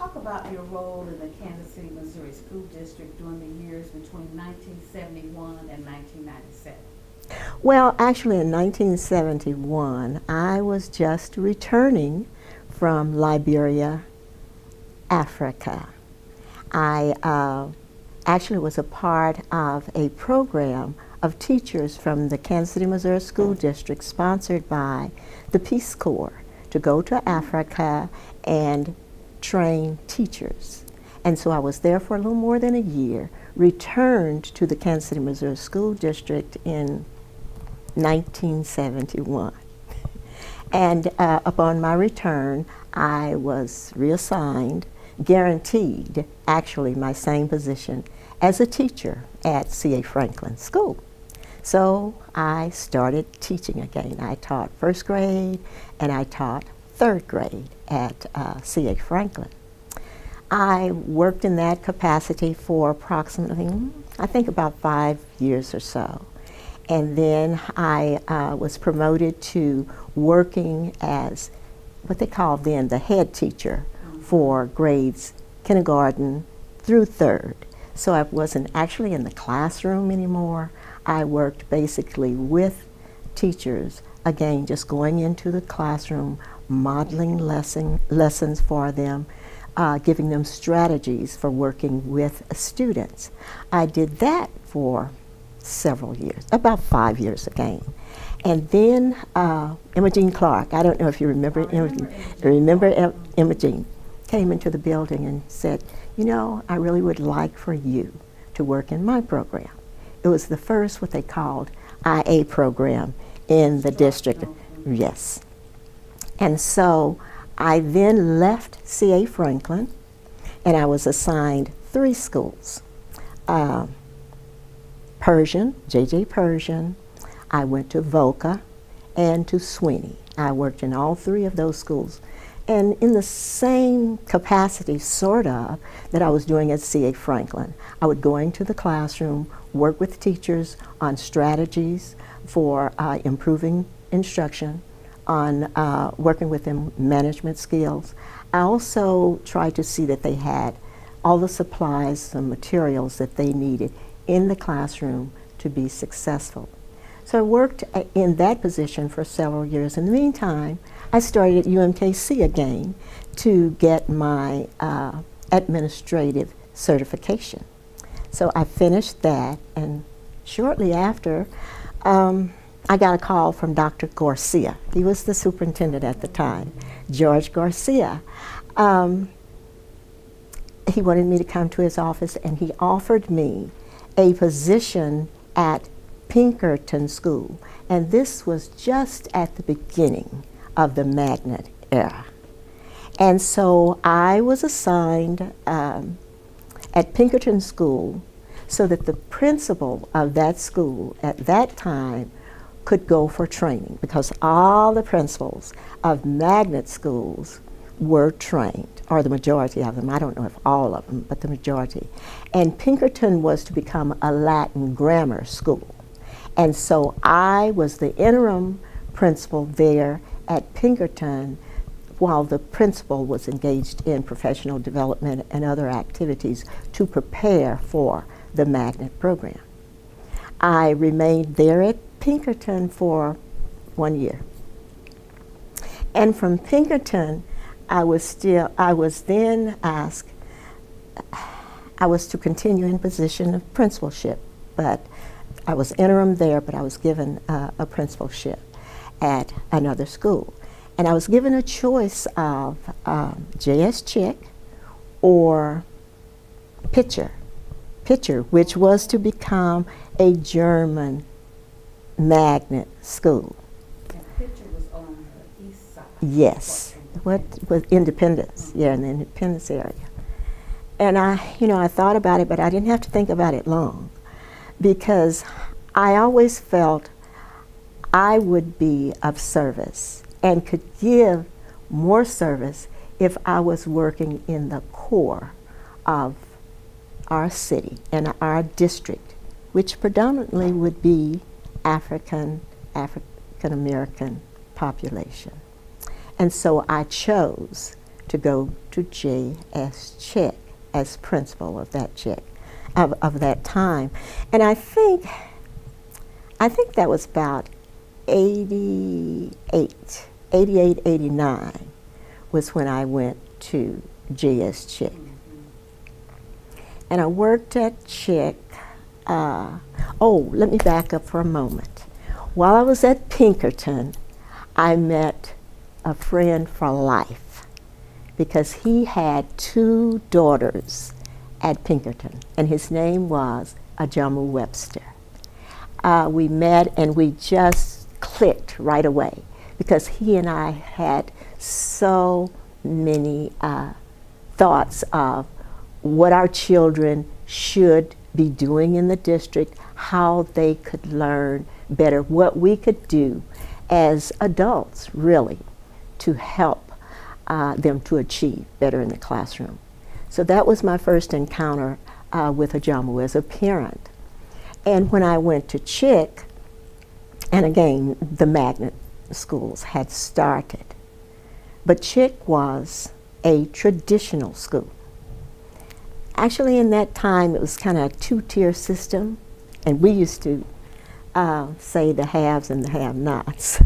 talk about your role in the Kansas City, Missouri School District during the years between 1971 and 1997. Well, actually in 1971, I was just returning from Liberia, Africa. I actually was a part of a program of teachers from the Kansas City, Missouri School District sponsored by the Peace Corps to go to Africa and train teachers. And so I was there for a little more than a year, returned to the Kansas City, Missouri School District in 1971. And upon my return, I was reassigned, guaranteed actually my same position as a teacher at C.A. Franklin School. So I started teaching again. I taught first grade and I taught third grade at C.A. Franklin. I worked in that capacity for approximately, I think about 5 years or so. And then I was promoted to working as what they called then the head teacher for grades kindergarten through third. So I wasn't actually in the classroom anymore. I worked basically with teachers, again, just going into the classroom, modeling lessons for them, giving them strategies for working with students. I did that for several years, about 5 years again. And then Imogene Clark, I don't know if you remember Imogene, came into the building and said, you know, I really would like for you to work in my program. It was the first what they called IA program in the district. Yes. And so I then left C.A. Franklin and I was assigned 3 schools. Persian, J.J. Persian, I went to Voca and to Sweeney. I worked in all 3 of those schools. And in the same capacity, sort of, that I was doing at C.A. Franklin. I would go into the classroom, work with teachers on strategies for improving instruction, on working with them management skills. I also tried to see that they had all the supplies and materials that they needed in the classroom to be successful. So I worked in that position for several years. In the meantime, I started at UMKC again to get my administrative certification. So I finished that, and shortly after, I got a call from Dr. Garcia. He was the superintendent at the time, George Garcia. He wanted me to come to his office, and he offered me a position at Pinkerton School. And this was just at the beginning of the magnet era. And so I was assigned at Pinkerton School so that the principal of that school at that time could go for training, because all the principals of magnet schools were trained, or the majority of them. I don't know if all of them, but the majority. And Pinkerton was to become a Latin grammar school. And so I was the interim principal there at Pinkerton while the principal was engaged in professional development and other activities to prepare for the magnet program. I remained there at Pinkerton for 1 year. And from Pinkerton, I was then asked, I was to continue in position of principalship, but I was interim there, but I was given a principalship at another school. And I was given a choice of J.S. Chick or Pitcher, which was to become a German magnet school. And Pitcher was on the east side. Yes, what was Independence, yeah, in the Independence area. And I thought about it, but I didn't have to think about it long, because I always felt I would be of service and could give more service if I was working in the core of our city and our district, which predominantly would be African American population. And so I chose to go to J.S. Chick as principal of that of that time. And I think that was about 88, 89 was when I went to J.S. Chick. And I worked at Chick. Let me back up for a moment. While I was at Pinkerton, I met a friend for life because he had 2 daughters at Pinkerton, and his name was Ajamu Webster. We met and we just clicked right away because he and I had so many thoughts of what our children should be doing in the district, how they could learn better, what we could do as adults, really, to help them to achieve better in the classroom. So that was my first encounter with Ajamu as a parent. And when I went to Chick, and again, the magnet schools had started, but Chick was a traditional school. Actually, in that time, it was kind of a 2-tier system, and we used to say the haves and the have-nots.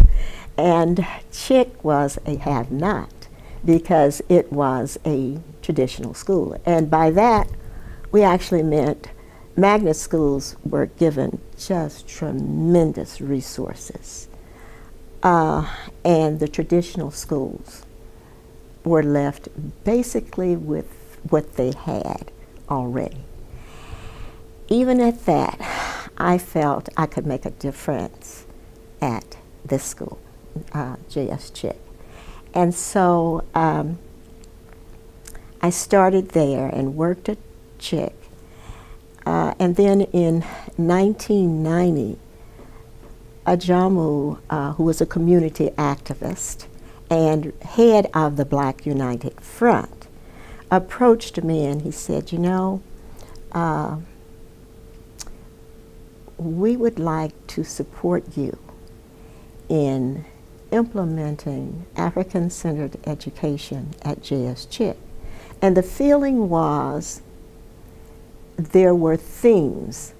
And Chick was a have-not because it was a traditional school. And by that, we actually meant magnet schools were given just tremendous resources. And the traditional schools were left basically with what they had already. Even at that, I felt I could make a difference at this school, J.S. Chick. And so I started there and worked at Chick. And then in 1990, Ajamu, who was a community activist and head of the Black United Front, approached me and he said, you know, we would like to support you in implementing African-centered education at J.S. Chick. And the feeling was there were themes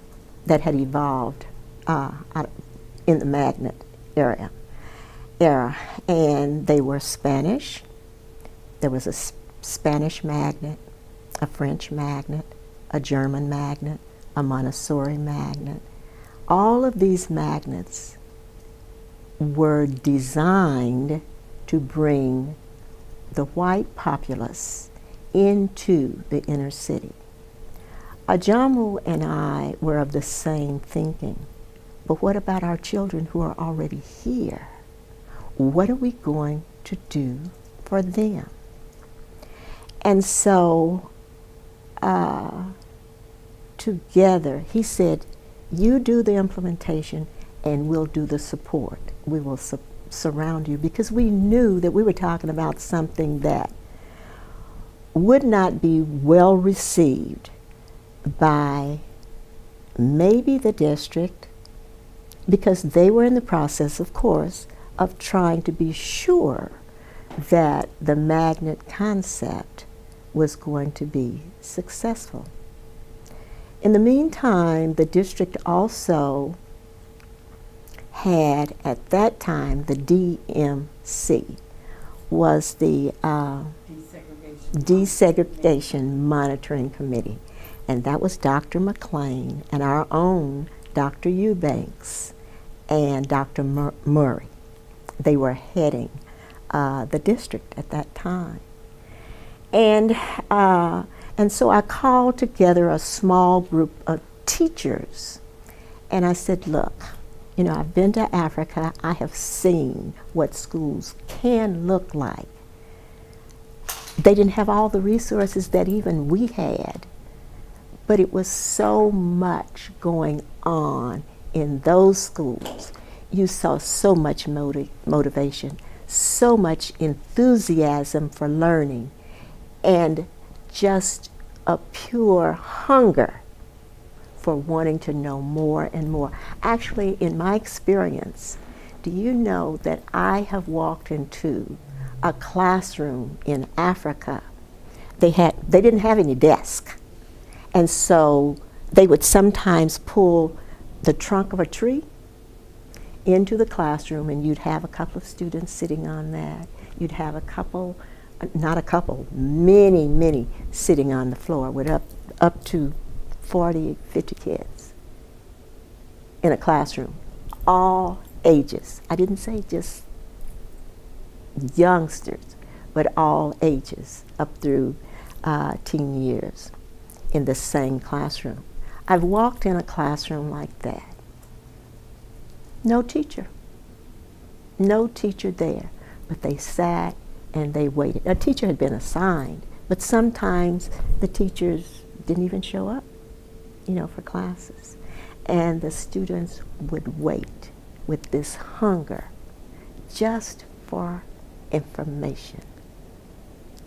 that had evolved in the magnet era, and they were Spanish. There was a Spanish magnet, a French magnet, a German magnet, a Montessori magnet. All of these magnets were designed to bring the white populace into the inner city. Ajamu and I were of the same thinking, but what about our children who are already here? What are we going to do for them? And so together, he said, you do the implementation and we'll do the support. We will surround you, because we knew that we were talking about something that would not be well received by maybe the district, because they were in the process, of course, of trying to be sure that the magnet concept was going to be successful. In the meantime, the district also had, at that time, the DMC, was the Desegregation Monitoring Committee. And that was Dr. McLean and our own Dr. Eubanks and Dr. Murray. They were heading the district at that time. And so I called together a small group of teachers, and I said, look, you know, I've been to Africa. I have seen what schools can look like. They didn't have all the resources that even we had, but it was so much going on in those schools. You saw so much motivation, so much enthusiasm for learning, and just a pure hunger for wanting to know more and more. Actually, in my experience, do you know that I have walked into a classroom in Africa. They didn't have any desk. And so they would sometimes pull the trunk of a tree into the classroom, and you'd have a couple of students sitting on that. You'd have a couple, not a couple, many sitting on the floor with up to 40, 50 kids in a classroom, all ages. I didn't say just youngsters, but all ages up through teen years in the same classroom. I've walked in a classroom like that. No teacher there, but they sat and they waited. A teacher had been assigned, but sometimes the teachers didn't even show up, for classes. And the students would wait with this hunger just for information,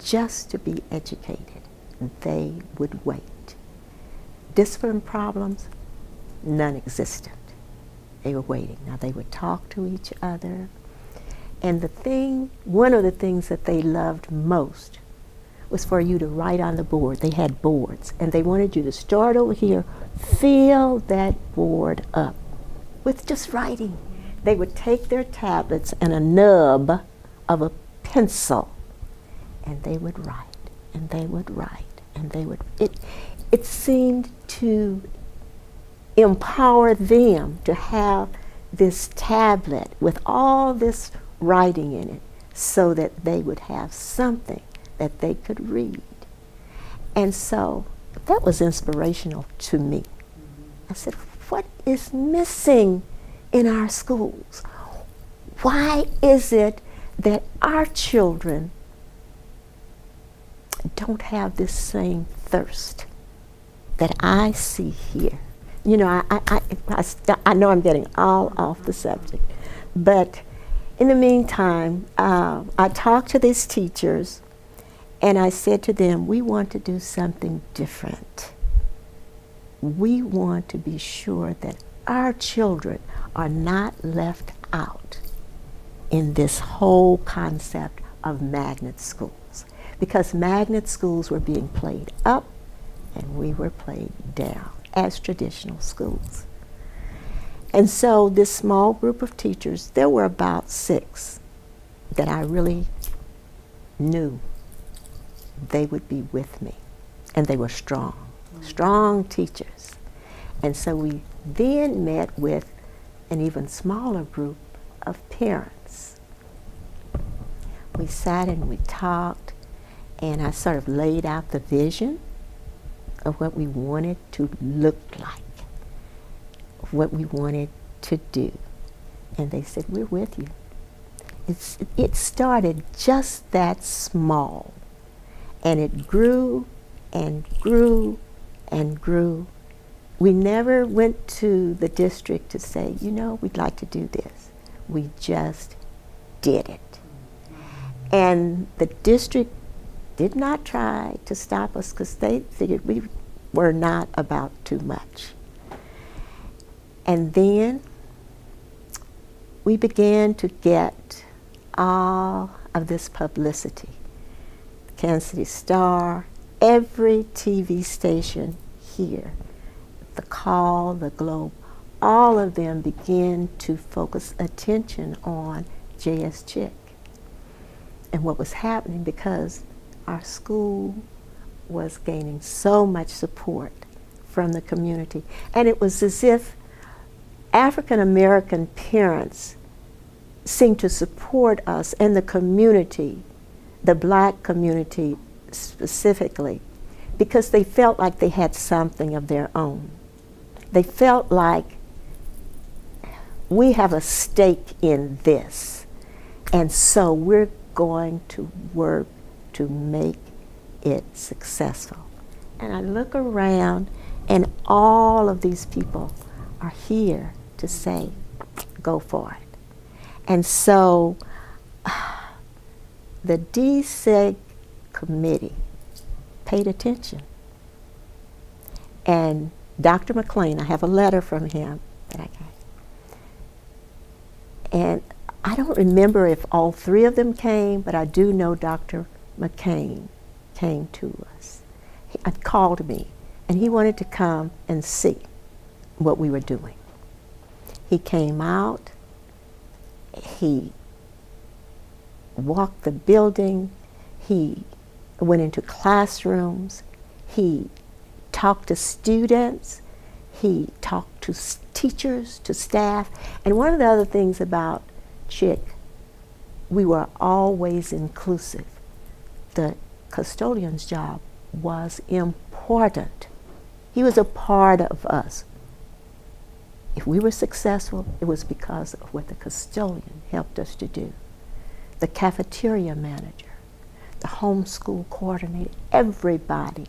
just to be educated. They would wait. Discipline problems, non-existent. They were waiting. Now they would talk to each other. And one of the things that they loved most was for you to write on the board. They had boards, and they wanted you to start over here, fill that board up with just writing. They would take their tablets and a nub of a pencil, and they would write, and they would write, and they would, it seemed to empower them to have this tablet with all this writing in it so that they would have something that they could read. And so that was inspirational to me. I said, what is missing in our schools? Why is it that our children don't have this same thirst that I see here? I know I'm getting all off the subject, but in the meantime, I talked to these teachers, and I said to them, we want to do something different. We want to be sure that our children are not left out in this whole concept of magnet schools, because magnet schools were being played up and we were played down as traditional schools. And so this small group of teachers, there were about 6 that I really knew they would be with me, and they were strong teachers. And so we then met with an even smaller group of parents. We sat and we talked, and I sort of laid out the vision of what we wanted to look like, what we wanted to do. And they said, we're with you. It started just that small, and it grew and grew and grew. We never went to the district to say, we'd like to do this. We just did it. And the district did not try to stop us because they figured we were not about too much. And then we began to get all of this publicity. Kansas City Star, every TV station here, the Call, the Globe, all of them began to focus attention on J.S. Chick and what was happening, because our school was gaining so much support from the community. And it was as if African American parents seemed to support us, and the community, the Black community specifically, because they felt like they had something of their own. They felt like we have a stake in this, and so we're going to work to make it successful. And I look around, and all of these people are here to say, go for it. And so the deseg committee paid attention. And Dr. McLean, I have a letter from him that I got. And I don't remember if all three of them came, but I do know Dr. McCain came to us. He called me, and he wanted to come and see what we were doing. He came out, he walked the building, he went into classrooms, he talked to students, he talked to teachers, to staff. And one of the other things about Chick, we were always inclusive. The custodian's job was important. He was a part of us. If we were successful, it was because of what the custodian helped us to do. The cafeteria manager, the homeschool coordinator, everybody,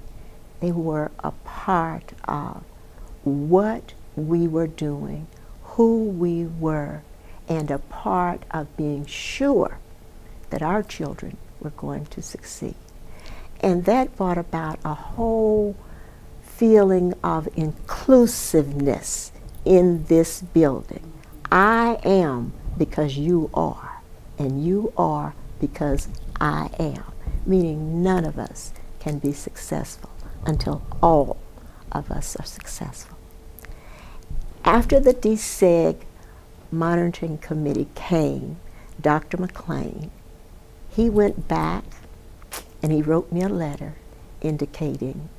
they were a part of what we were doing, who we were, and a part of being sure that our children were going to succeed. And that brought about a whole feeling of inclusiveness in this building. I am because you are, and you are because I am, meaning none of us can be successful until all of us are successful. After the DSEG monitoring committee came, Dr. McClain, he went back and he wrote me a letter indicating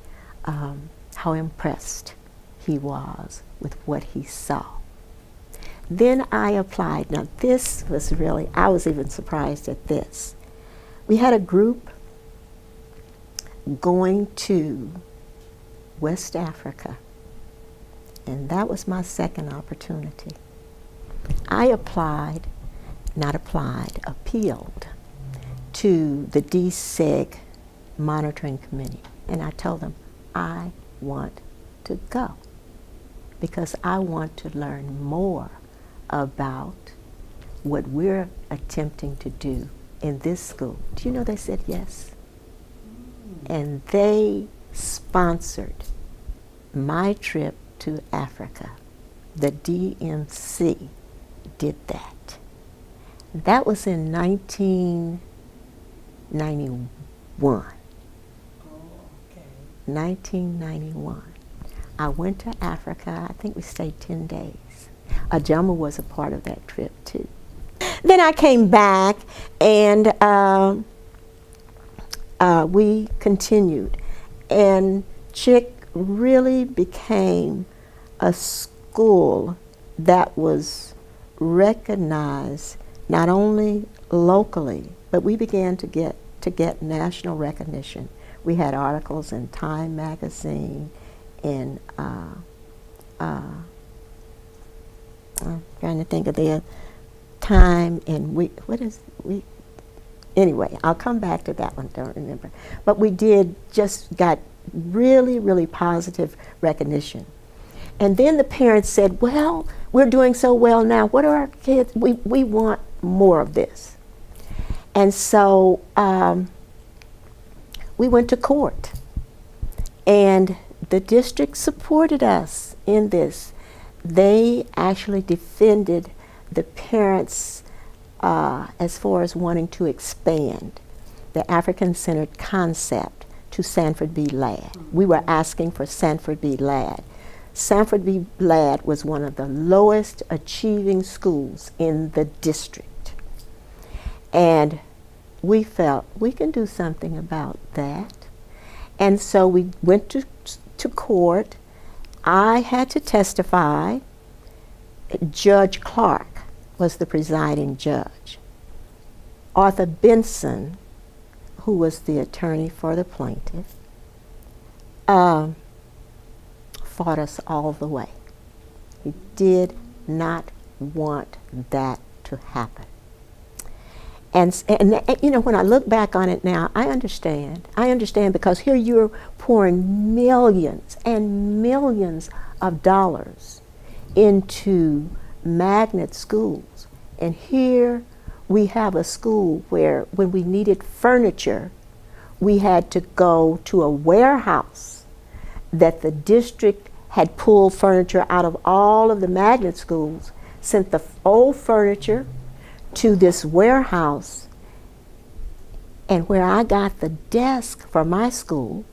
how impressed he was with what he saw. Then I applied. Now this was really, I was even surprised at this. We had a group going to West Africa, and that was my second opportunity. I appealed to the DSEG monitoring committee, and I told them I want to go because I want to learn more about what we're attempting to do in this school. Do you know they said yes? And they sponsored my trip to Africa. The DMC did that. That was in 1991. Oh, okay. 1991. I went to Africa. I think we stayed 10 days. Ajama was a part of that trip too. Then I came back and we continued. And Chick really became a school that was recognized not only locally, but we began to get national recognition. We had articles in Time magazine, in I'm trying to think of the Time, and anyway, I'll come back to that one, don't remember. But we got really, really positive recognition. And then the parents said, well, we're doing so well now, what are our kids, we want more of this. And so we went to court, and the district supported us in this. They actually defended the parents as far as wanting to expand the African-centered concept to Sanford B. Ladd. We were asking for Sanford B. Ladd. Sanford B. Ladd was one of the lowest achieving schools in the district. And we felt we can do something about that. And so we went to court. I had to testify. Judge Clark was the presiding judge. Arthur Benson, who was the attorney for the plaintiff, fought us all the way. He did not want that to happen. And you know, when I look back on it now, I understand. I understand because here you're pouring millions and millions of dollars into magnet schools. And here we have a school where when we needed furniture, we had to go to a warehouse that the district had pulled furniture out of all of the magnet schools, sent the old furniture to this warehouse, and where I got the desk for my school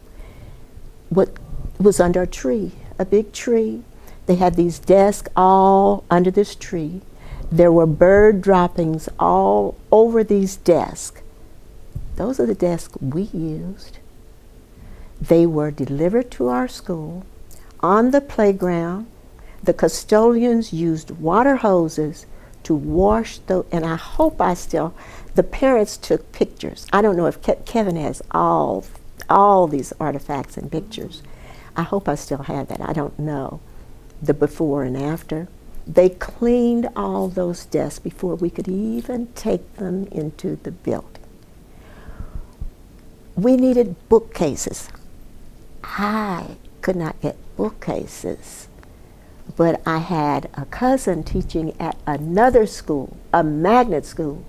was under a tree, a big tree. They had these desks all under this tree. There were bird droppings all over these desks. Those are the desks we used. They were delivered to our school. On the playground, the custodians used water hoses to wash and I hope the parents took pictures. I don't know if Kevin has all these artifacts and pictures. I hope I still have that. I don't know the before and after. They cleaned all those desks before we could even take them into the building. We needed bookcases. I could not get bookcases, but I had a cousin teaching at another school, a magnet school.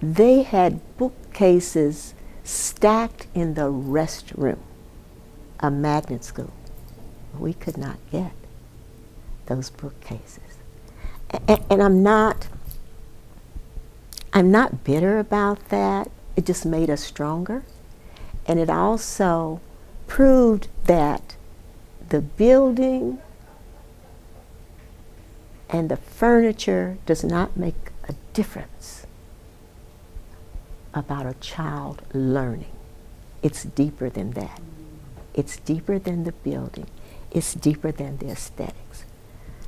They had bookcases stacked in the restroom, a magnet school. We could not get those bookcases. And I'm not bitter about that. It just made us stronger. And it also proved that the building and the furniture does not make a difference about a child learning. It's deeper than that. It's deeper than the building. It's deeper than the aesthetics.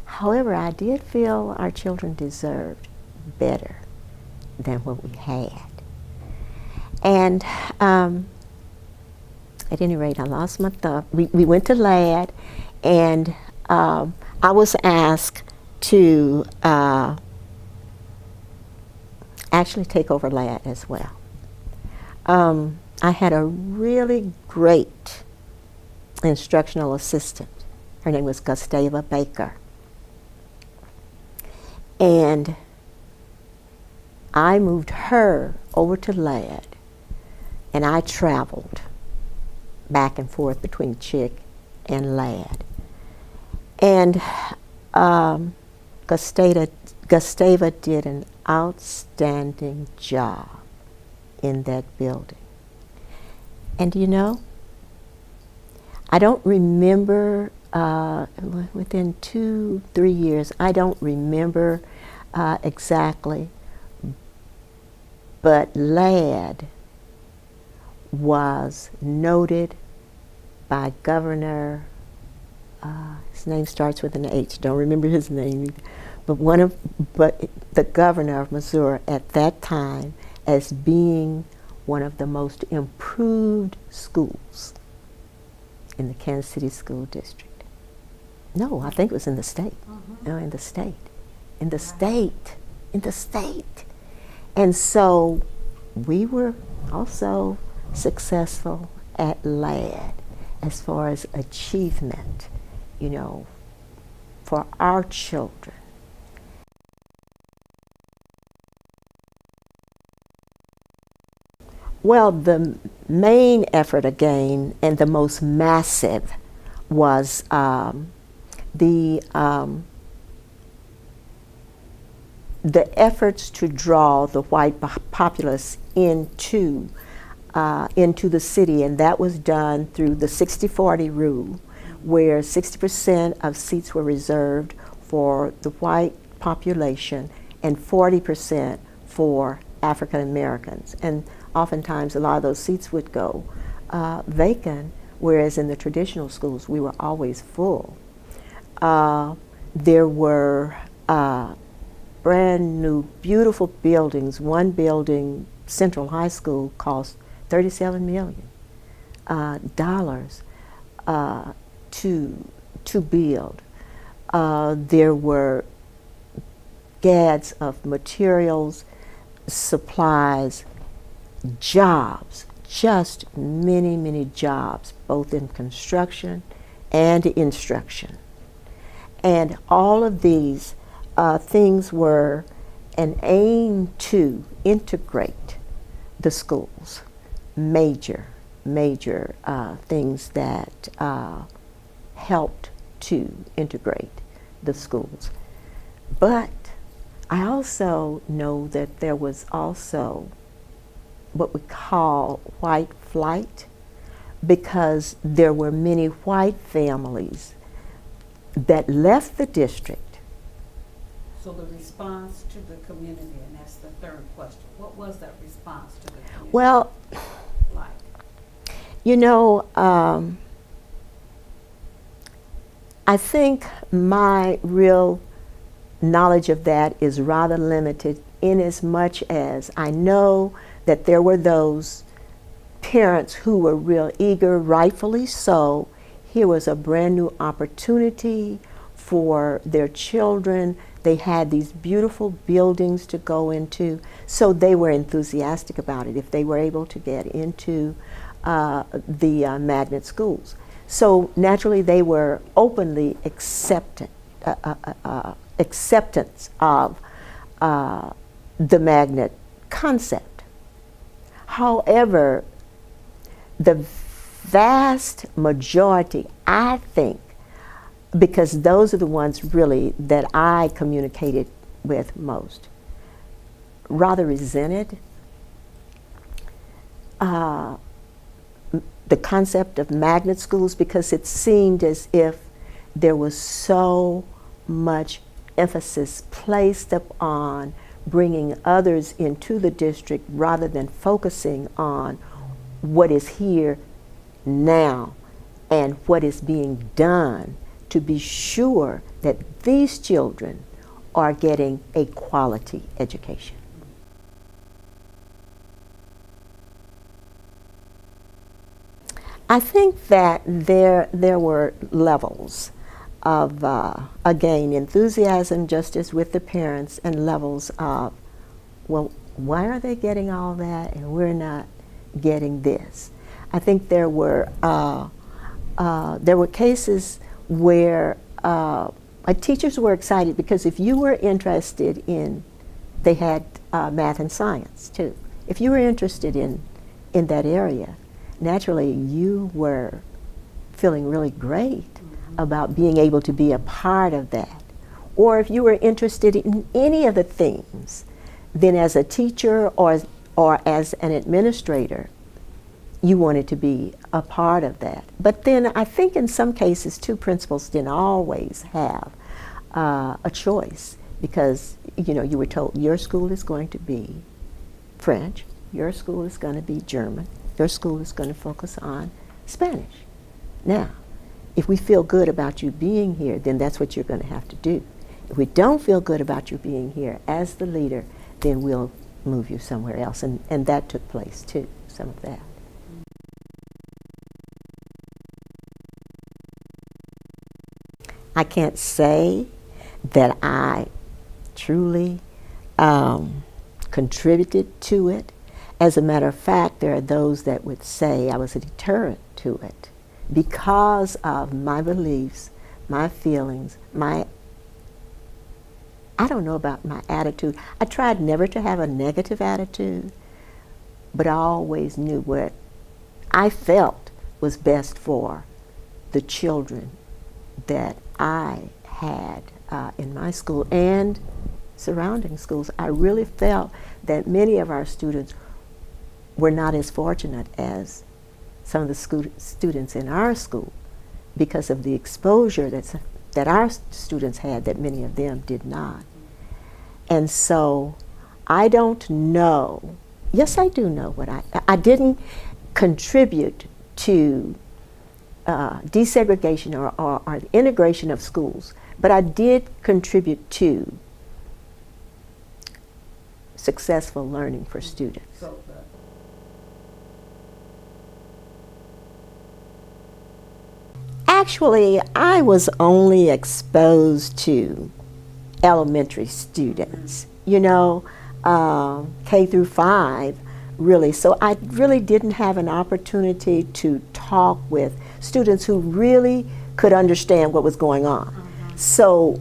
However, I did feel our children deserved better than what we had. And at any rate, I lost my thought. We went to LAD, and I was asked to actually take over LAD as well. I had a really great instructional assistant. Her name was Gustava Baker. And I moved her over to LAD, and I traveled back and forth between Chick and LAD. And Gustava did an outstanding job in that building. And you know, I don't remember, within 2-3 years, I don't remember exactly, but LAD was noted by Governor, his name starts with an H, don't remember his name, but the governor of Missouri at that time as being one of the most improved schools in the Kansas City School District. No, I think it was in the state. No, in the state. In the state. In the state. And so we were also successful at LAD as far as achievement, you know, for our children. Well, the main effort again, and the most massive, was the efforts to draw the white populace into the city, and that was done through the 60-40 rule, where 60% of seats were reserved for the white population and 40% for African Americans. And oftentimes a lot of those seats would go vacant, whereas in the traditional schools we were always full. There were brand new beautiful buildings. One building, Central High School, cost $37 million to build. There were gads of materials, supplies, jobs, just many, many jobs, both in construction and instruction. And all of these things were an aim to integrate the schools, major things that helped to integrate the schools. But I also know that there was also what we call white flight, because there were many white families that left the district. So the response to the community, and that's the third question. What was that response to the community Well, like? you know, I think my real knowledge of that is rather limited, in as much as I know that there were those parents who were real eager, rightfully so. Here was a brand new opportunity for their children. They had these beautiful buildings to go into, so they were enthusiastic about it if they were able to get into the magnet schools. So naturally they were openly acceptance of the magnet concept. However, the vast majority, I think, because those are the ones really that I communicated with most, rather resented the concept of magnet schools, because it seemed as if there was so much emphasis placed upon bringing others into the district rather than focusing on what is here now and what is being done to be sure that these children are getting a quality education. I think that there were levels of, again, enthusiasm just as with the parents, and levels of, well, why are they getting all that and we're not getting this? I think there were cases where teachers were excited because if you were interested in, they had math and science too. If you were interested in that area, naturally you were feeling really great about being able to be a part of that. Or if you were interested in any of the themes, then as a teacher or as an administrator, you wanted to be a part of that. But then I think in some cases too, principals didn't always have a choice, because you were told your school is going to be French, your school is going to be German, your school is going to focus on Spanish. Now, if we feel good about you being here, then that's what you're going to have to do. If we don't feel good about you being here as the leader, then we'll move you somewhere else. And that took place too, some of that. I can't say that I truly contributed to it. As a matter of fact, there are those that would say I was a deterrent to it because of my beliefs, my feelings, I don't know about my attitude. I tried never to have a negative attitude, but I always knew what I felt was best for the children that I had in my school and surrounding schools. I really felt that many of our students were not as fortunate as some of the students in our school because of the exposure that our students had that many of them did not. And so I don't know, yes I do know what I didn't contribute to desegregation or the integration of schools, but I did contribute to successful learning for students. So Actually, I was only exposed to elementary students, K through 5, really. So I really didn't have an opportunity to talk with students who really could understand what was going on. So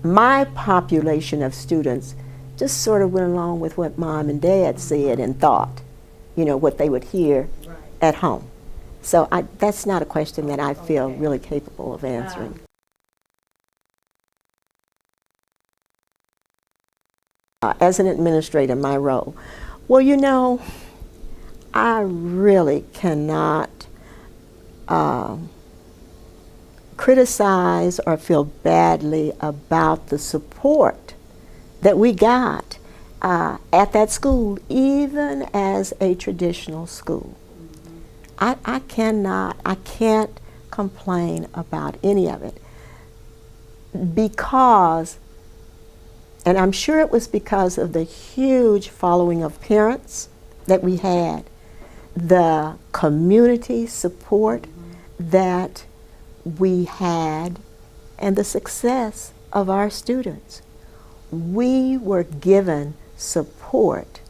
my population of students just sort of went along with what mom and dad said and thought, what they would hear at home. So that's not a question that I feel really capable of answering. as an administrator, my role. Well, you know, I really cannot criticize or feel badly about the support that we got at that school, even as a traditional school. I can't complain about any of it because, and I'm sure it was because of the huge following of parents that we had, the community support that we had, and the success of our students. We were given support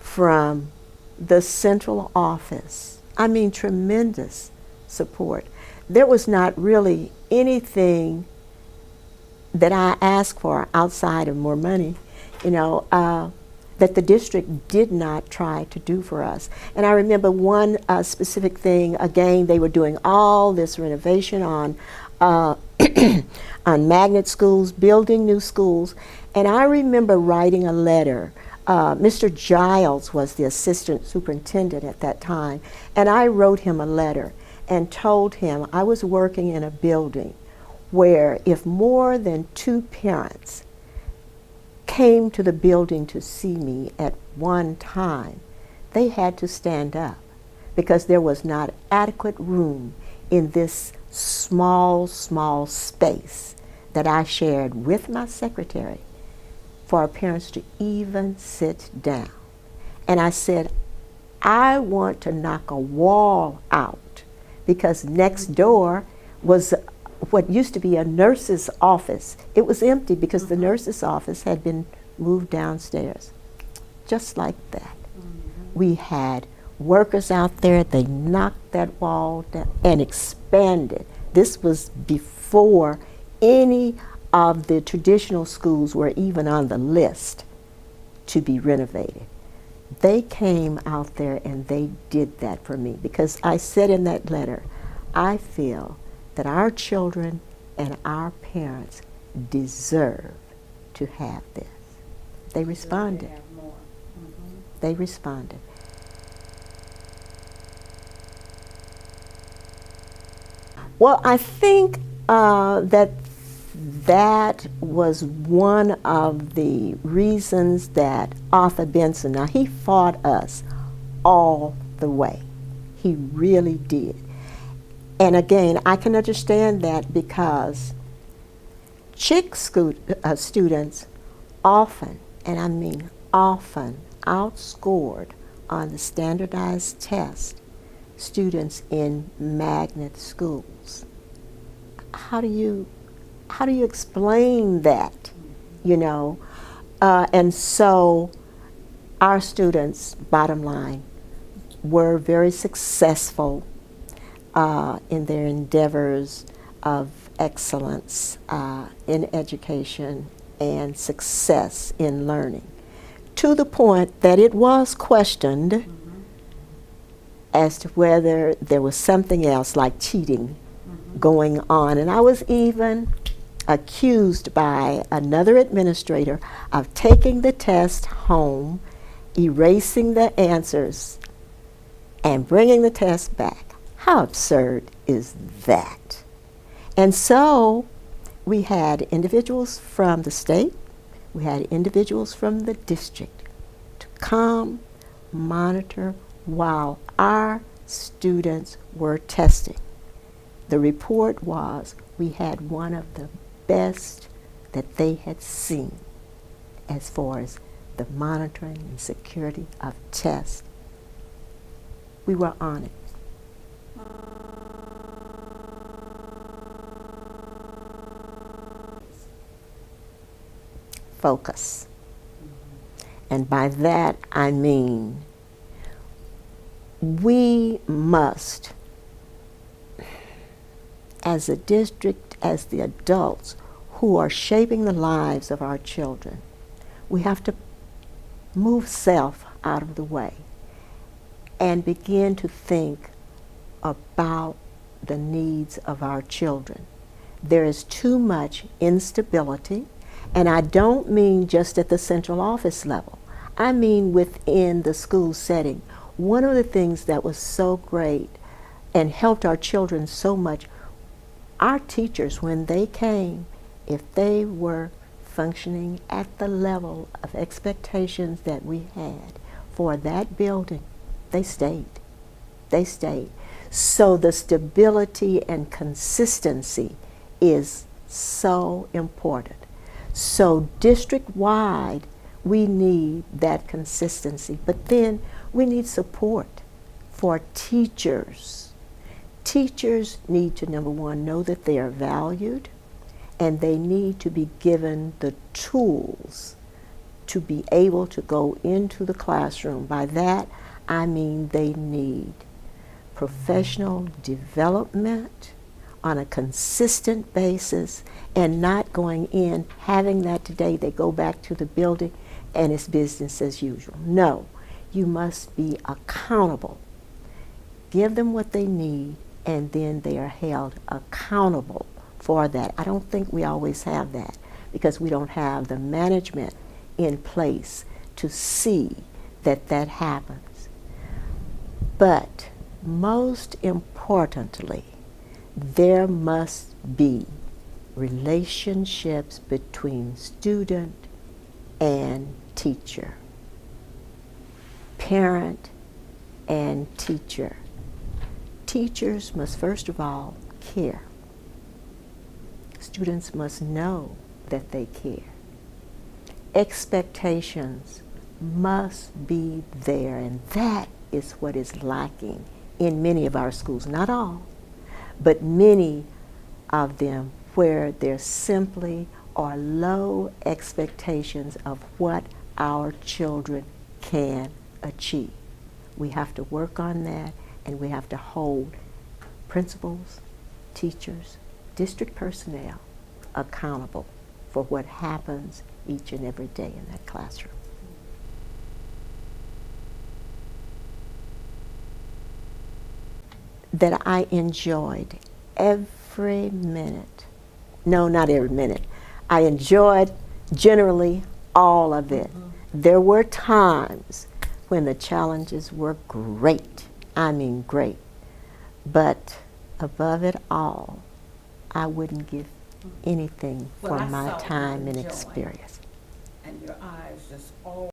from the central office. I mean, tremendous support. There was not really anything that I asked for outside of more money, you know, that the district did not try to do for us. And I remember one specific thing, again, they were doing all this renovation on on magnet schools, building new schools, and I remember writing a letter. Mr. Giles was the assistant superintendent at that time, and I wrote him a letter and told him I was working in a building where if more than 2 parents came to the building to see me at one time, they had to stand up because there was not adequate room in this small space that I shared with my secretary for our parents to even sit down. And I said, I want to knock a wall out because next door was what used to be a nurse's office. It was empty because the nurse's office had been moved downstairs. Just like that. We had workers out there, they knocked that wall down and expanded. This was before any of the traditional schools were even on the list to be renovated. They came out there and they did that for me because I said in that letter, I feel that our children and our parents deserve to have this. They responded. They responded. Well, I think that was one of the reasons that Arthur Benson, now he fought us all the way. He really did. And again, I can understand that because Chick students often, and I mean often, outscored on the standardized test students in magnet schools. How do you explain that, you know? And so our students, bottom line, were very successful in their endeavors of excellence in education and success in learning, to the point that it was questioned as to whether there was something else like cheating going on. And I was even accused by another administrator of taking the test home, erasing the answers, and bringing the test back. How absurd is that? And so we had individuals from the state, we had individuals from the district to come, monitor while our students were testing. The report was we had one of the best that they had seen as far as the monitoring and security of tests. We were on it. Focus. And by that I mean we must, as a district, as the adults who are shaping the lives of our children, we have to move self out of the way and begin to think about the needs of our children. There is too much instability, And I don't mean just at the central office level. I mean within the school setting. One of the things that was so great and helped our children so much, our teachers, when they came, if they were functioning at the level of expectations that we had for that building, they stayed. They stayed. So the stability and consistency is so important. So district-wide, we need that consistency. But then we need support for teachers. Teachers need to, number one, know that they are valued, and they need to be given the tools to be able to go into the classroom. By that, I mean they need professional development on a consistent basis, and not going in, having that today, they go back to the building and it's business as usual. No, you must be accountable. Give them what they need, and then they are held accountable for that. I don't think we always have that because we don't have the management in place to see that that happens. But most importantly, there must be relationships between student and teacher, parent and teacher. Teachers must first of all care. Students must know that they care. Expectations must be there, and that is what is lacking in many of our schools. Not all, but many of them, where there simply are low expectations of what our children can achieve. We have to work on that, and we have to hold principals, teachers, district personnel accountable for what happens each and every day in that classroom. That I enjoyed every minute. No, not every minute. I enjoyed generally all of it. There were times when the challenges were great. I mean great. But above it all, I wouldn't give anything Well, for I my saw you time and enjoying. experience. And your eyes just all